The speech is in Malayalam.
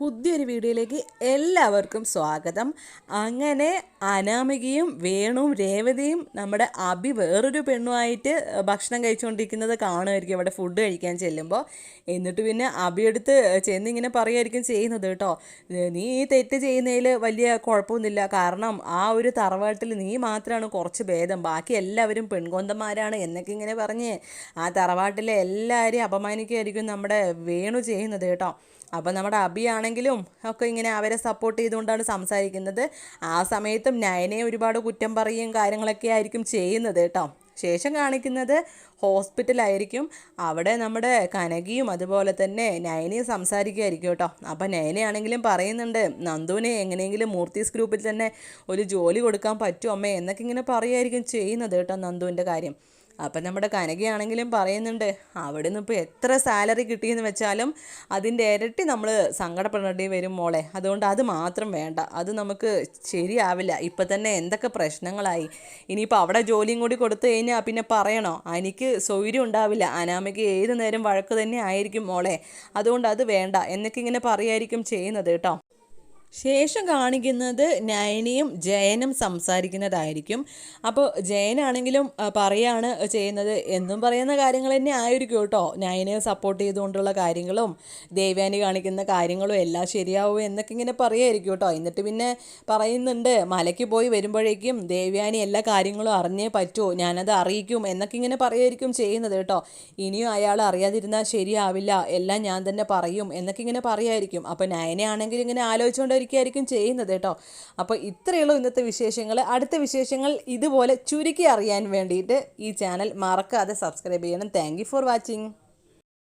പുതിയൊരു വീഡിയോയിലേക്ക് എല്ലാവർക്കും സ്വാഗതം. അങ്ങനെ അനാമികയും വേണുവും രേവതിയും നമ്മുടെ അബി വേറൊരു പെണ്ണുമായിട്ട് ഭക്ഷണം കഴിച്ചുകൊണ്ടിരിക്കുന്നത് കാണുമായിരിക്കും അവിടെ ഫുഡ് കഴിക്കാൻ ചെല്ലുമ്പോൾ. എന്നിട്ട് പിന്നെ അബിയെടുത്ത് ചെന്നിങ്ങനെ പറയുമായിരിക്കും ചെയ്യുന്നത് കേട്ടോ, നീ ഈ തെറ്റ് ചെയ്യുന്നതിൽ വലിയ കുഴപ്പമൊന്നുമില്ല, കാരണം ആ ഒരു തറവാട്ടിൽ നീ മാത്രമാണ് കുറച്ച് ഭേദം, ബാക്കി എല്ലാവരും പെൺകൊന്തന്മാരാണ് എന്നൊക്കെ ഇങ്ങനെ പറഞ്ഞ് ആ തറവാട്ടിലെ എല്ലാവരെയും അപമാനിക്കുകയായിരിക്കും നമ്മുടെ വേണു ചെയ്യുന്നത് കേട്ടോ. അപ്പോൾ നമ്മുടെ അബിയാണെങ്കിലും ഒക്കെ ഇങ്ങനെ അവരെ സപ്പോർട്ട് ചെയ്തുകൊണ്ടാണ് സംസാരിക്കുന്നത്. ആ സമയത്തും നയനയെ ഒരുപാട് കുറ്റം പറയുകയും കാര്യങ്ങളൊക്കെ ആയിരിക്കും ചെയ്യുന്നത് കേട്ടോ. ശേഷം കാണിക്കുന്നത് ഹോസ്പിറ്റലായിരിക്കും. അവിടെ നമ്മുടെ കനകയും അതുപോലെ തന്നെ നയനയും സംസാരിക്കുമായിരിക്കും കേട്ടോ. അപ്പം നയനയാണെങ്കിലും പറയുന്നുണ്ട്, നന്ദുവിനെ എങ്ങനെയെങ്കിലും മൂർത്തീസ് ഗ്രൂപ്പിൽ തന്നെ ഒരു ജോലി കൊടുക്കാൻ പറ്റുമോ അമ്മേ എന്നൊക്കെ ഇങ്ങനെ പറയുമായിരിക്കും ചെയ്യുന്നത് കേട്ടോ നന്ദുവിൻ്റെ കാര്യം. അപ്പം നമ്മുടെ കനകയാണെങ്കിലും പറയുന്നുണ്ട്, അവിടെ നിന്ന് ഇപ്പോൾ എത്ര സാലറി കിട്ടിയെന്ന് വെച്ചാലും അതിൻ്റെ ഇരട്ടി നമ്മൾ സങ്കടപ്പെടേണ്ടി വരും മോളെ, അതുകൊണ്ട് അത് മാത്രം വേണ്ട, അത് നമുക്ക് ശരിയാവില്ല. ഇപ്പം തന്നെ എന്തൊക്കെ പ്രശ്നങ്ങളായി, ഇനിയിപ്പോൾ അവിടെ ജോലിയും കൂടി കൊടുത്തു കഴിഞ്ഞാൽ പിന്നെ പറയണോ, എനിക്ക് സൗകര്യം ഉണ്ടാവില്ല, അനാമിക ഏത് നേരം വഴക്ക് തന്നെ ആയിരിക്കും മോളെ, അതുകൊണ്ട് അത് വേണ്ട എന്നൊക്കെ ഇങ്ങനെ പറയായിരിക്കും ചെയ്യുന്നത് കേട്ടോ. ശേഷം കാണിക്കുന്നത് നയനിയും ജയനും സംസാരിക്കുന്നതായിരിക്കും. അപ്പോൾ ജയനാണെങ്കിലും പറയാണ് ചെയ്യുന്നത്, എന്നും പറയുന്ന കാര്യങ്ങൾ തന്നെ ആയിരിക്കും കേട്ടോ, നയനെ സപ്പോർട്ട് ചെയ്തുകൊണ്ടുള്ള കാര്യങ്ങളും ദേവയാനി കാണിക്കുന്ന കാര്യങ്ങളും എല്ലാം ശരിയാവും എന്നൊക്കെ ഇങ്ങനെ പറയുമായിരിക്കും കേട്ടോ. എന്നിട്ട് പിന്നെ പറയുന്നുണ്ട്, മലയ്ക്ക് പോയി വരുമ്പോഴേക്കും ദേവയാനി എല്ലാ കാര്യങ്ങളും അറിഞ്ഞേ പറ്റുമോ, ഞാനത് അറിയിക്കും എന്നൊക്കെ ഇങ്ങനെ പറയുമായിരിക്കും ചെയ്യുന്നത് കേട്ടോ. ഇനിയും അയാൾ അറിയാതിരുന്നാൽ ശരിയാവില്ല, എല്ലാം ഞാൻ തന്നെ പറയും എന്നൊക്കെ ഇങ്ങനെ പറയുമായിരിക്കും. അപ്പോൾ നയനയാണെങ്കിൽ ഇങ്ങനെ ആലോചിച്ചുകൊണ്ട് ായിരിക്കും ചെയ്യുന്നത് കേട്ടോ. അപ്പോൾ ഇത്രയുള്ളൂ ഇന്നത്തെ വിശേഷങ്ങൾ. അടുത്ത വിശേഷങ്ങൾ ഇതുപോലെ ചുരുക്കി അറിയാൻ വേണ്ടിയിട്ട് ഈ ചാനൽ മറക്കാതെ സബ്സ്ക്രൈബ് ചെയ്യണം. Thank you for watching.